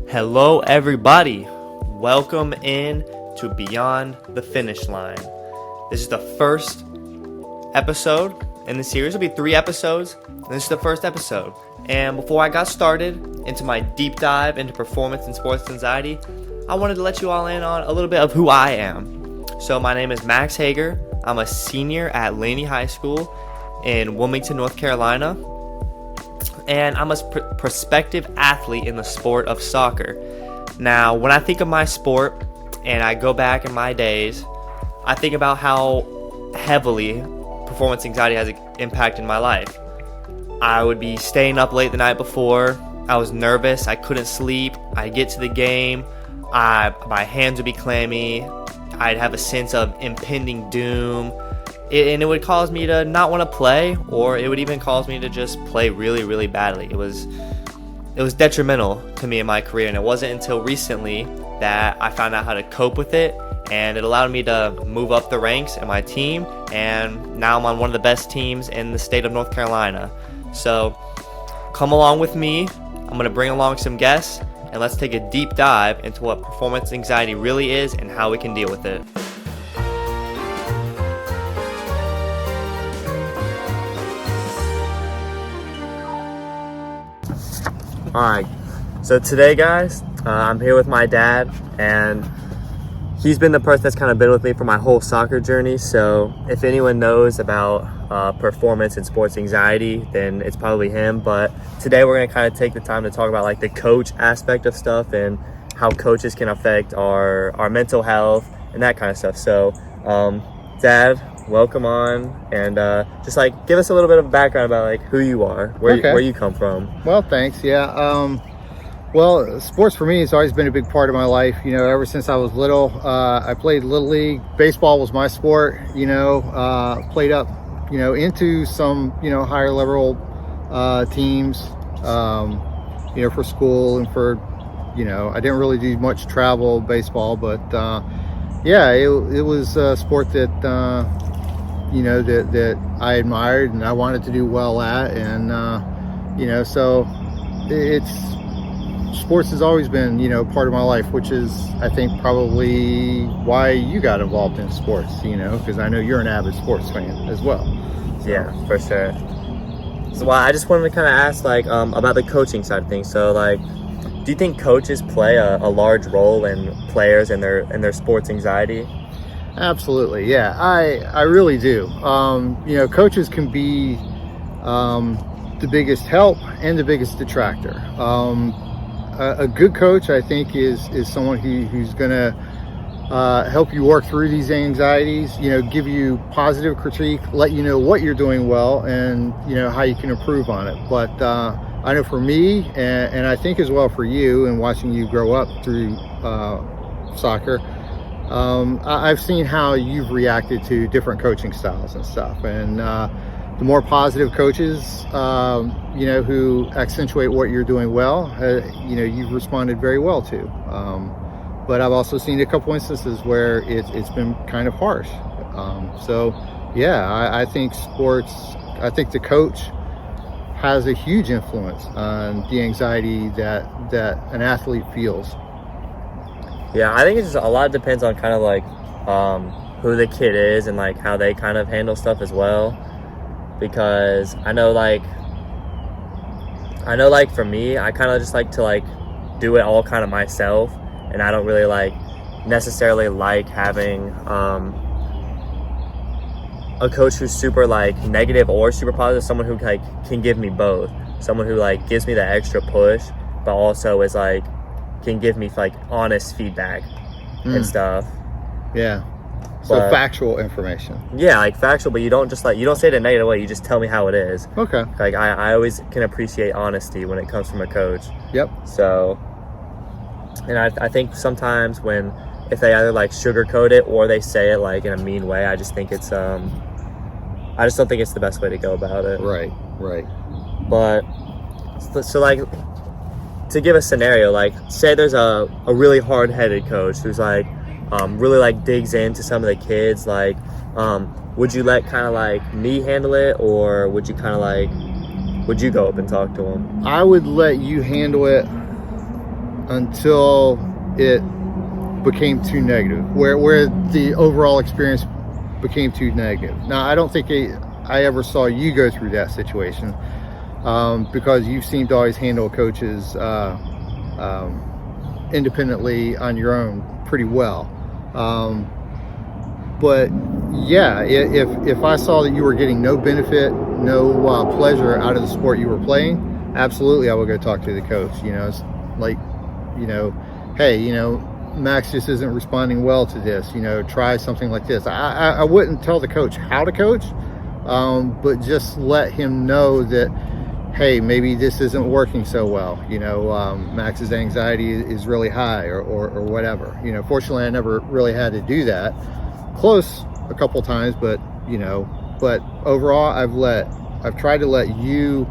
Hello, everybody. Welcome in to Beyond the Finish Line. This is the first episode in the series. It'll be 3 episodes, and this is the first episode. And before I got started into my deep dive into performance and sports anxiety, I wanted to let you all in on a little bit of who I am. So my name is Max Hager. I'm a senior at Laney High School in Wilmington, North Carolina. And I'm a prospective athlete in the sport of soccer. Now, when I think of my sport and I go back in my days, I think about how heavily performance anxiety has impacted my life. I would be staying up late the night before. I was nervous. I couldn't sleep. I'd get to the game. My hands would be clammy. I'd have a sense of impending doom. And it would cause me to not want to play, or it would even cause me to just play really, really badly. It was detrimental to me in my career, and it wasn't until recently that I found out how to cope with it, and it allowed me to move up the ranks in my team, and now I'm on one of the best teams in the state of North Carolina. So come along with me. I'm going to bring along some guests, and let's take a deep dive into what performance anxiety really is and how we can deal with it. Alright, so today guys, I'm here with my dad, and he's been the person that's kind of been with me for my whole soccer journey. So if anyone knows about performance and sports anxiety, then it's probably him. But today we're going to kind of take the time to talk about like the coach aspect of stuff and how coaches can affect our mental health and that kind of stuff. So Dad, welcome on, and just like give us a little bit of background about like who you are, where you come from. Well, thanks. Yeah. Well, sports for me has always been a big part of my life. You know, ever since I was little, I played Little League. Baseball was my sport. You know, played up, you know, into some, higher level teams. For school and for, I didn't really do much travel baseball, but it was a sport that that I admired and I wanted to do well at, and so sports has always been part of my life, which is I think probably why you got involved in sports, because I know you're an avid sports fan as well. So. Yeah, for sure. So I just wanted to kind of ask about the coaching side of things. So do you think coaches play a large role in players and their sports anxiety? Absolutely, yeah, I really do. Coaches can be the biggest help and the biggest detractor. A good coach, I think, is someone who's going to help you work through these anxieties. Give you positive critique, let you know what you're doing well, and how you can improve on it. But I know for me, and I think as well for you, and watching you grow up through soccer. I've seen how you've reacted to different coaching styles and stuff, and the more positive coaches, who accentuate what you're doing well, you've responded very well to. But I've also seen a couple instances where it's been kind of harsh. I think I think the coach has a huge influence on the anxiety that an athlete feels. Yeah, I think it's just a lot depends on kind of like who the kid is and like how they kind of handle stuff as well. Because I know for me, I kind of just like to like do it all kind of myself, and I don't really necessarily like having a coach who's super negative or super positive. Someone who can give me both. Someone who gives me the extra push, but also is can give me honest feedback and stuff. Yeah. So factual information. Yeah, factual, but you don't just you don't say it in a negative way. You just tell me how it is. Okay. I always can appreciate honesty when it comes from a coach. Yep. So, and I think sometimes if they either sugarcoat it or they say it in a mean way, I just think it's I just don't think it's the best way to go about it. Right. But so to give a scenario, say there's a really hard-headed coach who's really digs into some of the kids, would you let kind of me handle it, or would you kind of would you go up and talk to them? I would let you handle it until it became too negative, where the overall experience became too negative. Now, I don't think I ever saw you go through that situation, because you seem to always handle coaches independently on your own pretty well. But yeah, if I saw that you were getting no benefit, no pleasure out of the sport you were playing, absolutely I would go talk to the coach. It's like, hey, Max just isn't responding well to this, try something like this. I wouldn't tell the coach how to coach, but just let him know that, hey, maybe this isn't working so well. Max's anxiety is really high or whatever. Fortunately, I never really had to do that. Close a couple times, but overall, I've tried to let you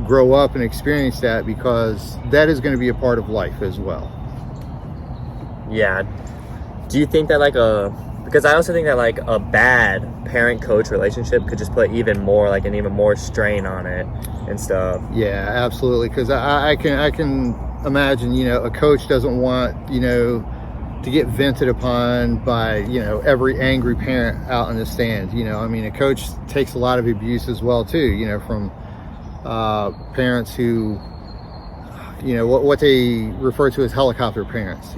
grow up and experience that, because that is going to be a part of life as well. Yeah. Do you think that because I also think that a bad parent-coach relationship could just put even more strain on it and stuff. Yeah, absolutely. Because I can imagine, a coach doesn't want, to get vented upon by, every angry parent out in the stands. A coach takes a lot of abuse as well too, from parents who, what they refer to as helicopter parents,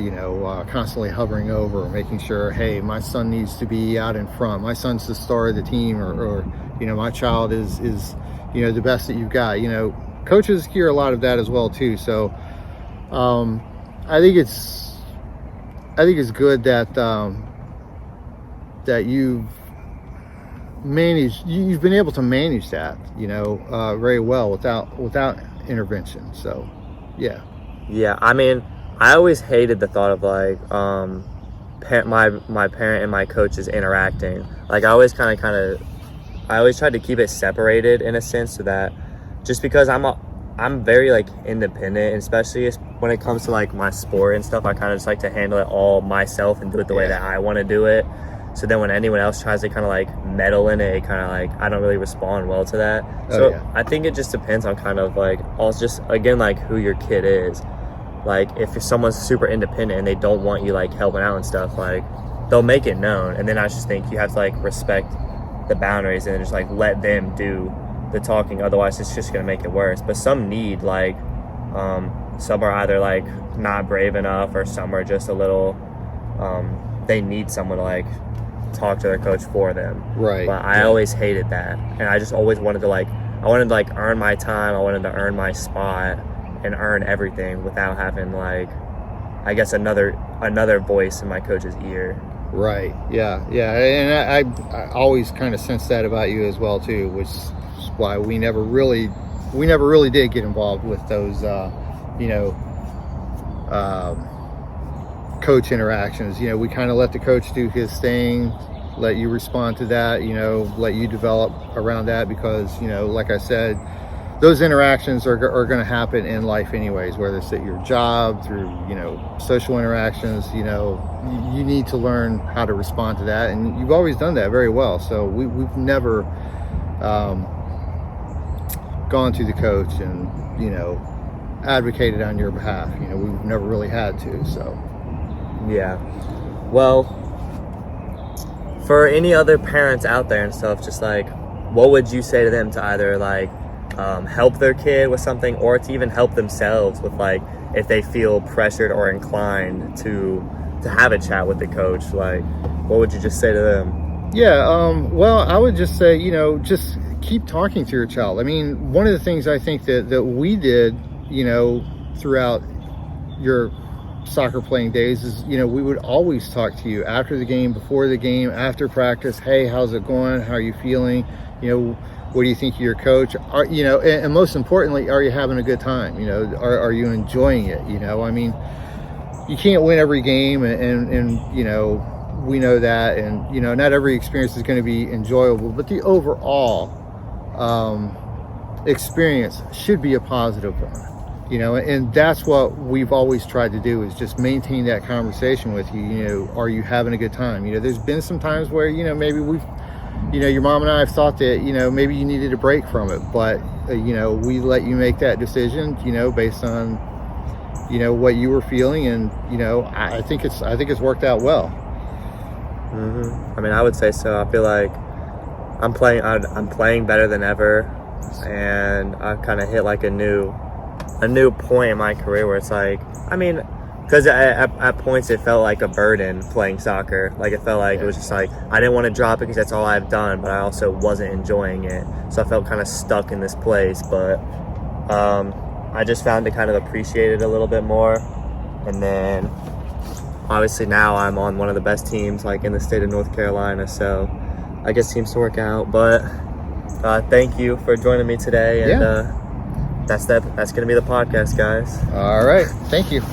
constantly hovering over, making sure, hey, my son needs to be out in front. My son's the star of the team, or my child is the best that you've got. Coaches hear a lot of that as well too. So I think it's good that that you've been able to manage that, very well without intervention. So, yeah. Yeah, I always hated the thought of my parent and my coaches interacting. I always I always tried to keep it separated in a sense, so that just because I'm very independent, and especially when it comes to my sport and stuff, I kind of just like to handle it all myself and do it the way that I want to do it. So then when anyone else tries to meddle in it, I don't really respond well to that. I think it just depends on also just again who your kid is. If someone's super independent and they don't want you helping out and stuff, they'll make it known. And then I just think you have to respect the boundaries and just let them do the talking. Otherwise it's just gonna make it worse. But some need some are either not brave enough, or some are just a little they need someone to talk to their coach for them. Right. But I always hated that, and I just always wanted to I wanted to earn my time. I wanted to earn my spot and earn everything without having I guess another voice in my coach's ear. Right. Yeah. And I always kind of sense that about you as well too, which is why we never really did get involved with those coach interactions. We kind of let the coach do his thing, let you respond to that, let you develop around that, because like I said, those interactions are going to happen in life anyways, whether it's at your job, through social interactions. You need to learn how to respond to that, and you've always done that very well. So we've never gone to the coach and advocated on your behalf. We've never really had to. So yeah. Well, for any other parents out there and stuff, just what would you say to them to either help their kid with something, or to even help themselves with if they feel pressured or inclined to have a chat with the coach? What would you just say to them? Yeah, well, I would just say, just keep talking to your child. One of the things I think that we did, throughout your soccer playing days is, we would always talk to you after the game, before the game, after practice. Hey, how's it going? How are you feeling? What do you think of your coach? And most importantly, are you having a good time? Are you enjoying it? You can't win every game, and we know that, and not every experience is going to be enjoyable, but the overall experience should be a positive one. And that's what we've always tried to do, is just maintain that conversation with you. Are you having a good time? There's been some times where maybe we've your mom and I have thought that maybe you needed a break from it, but we let you make that decision based on what you were feeling, and I think it's worked out well. I mean, I would say so. I feel like I'm playing better than ever, and I've kind of hit like a new point in my career where it's like, I mean, because at points it felt like a burden playing soccer. Like it felt like it was just like I didn't want to drop it because that's all I've done, but I also wasn't enjoying it, so I felt kind of stuck in this place. But I just found to kind of appreciate it a little bit more, and then obviously now I'm on one of the best teams like in the state of North Carolina, so I guess seems to work out. But thank you for joining me today, and that's going to be the podcast, guys. All right, thank you.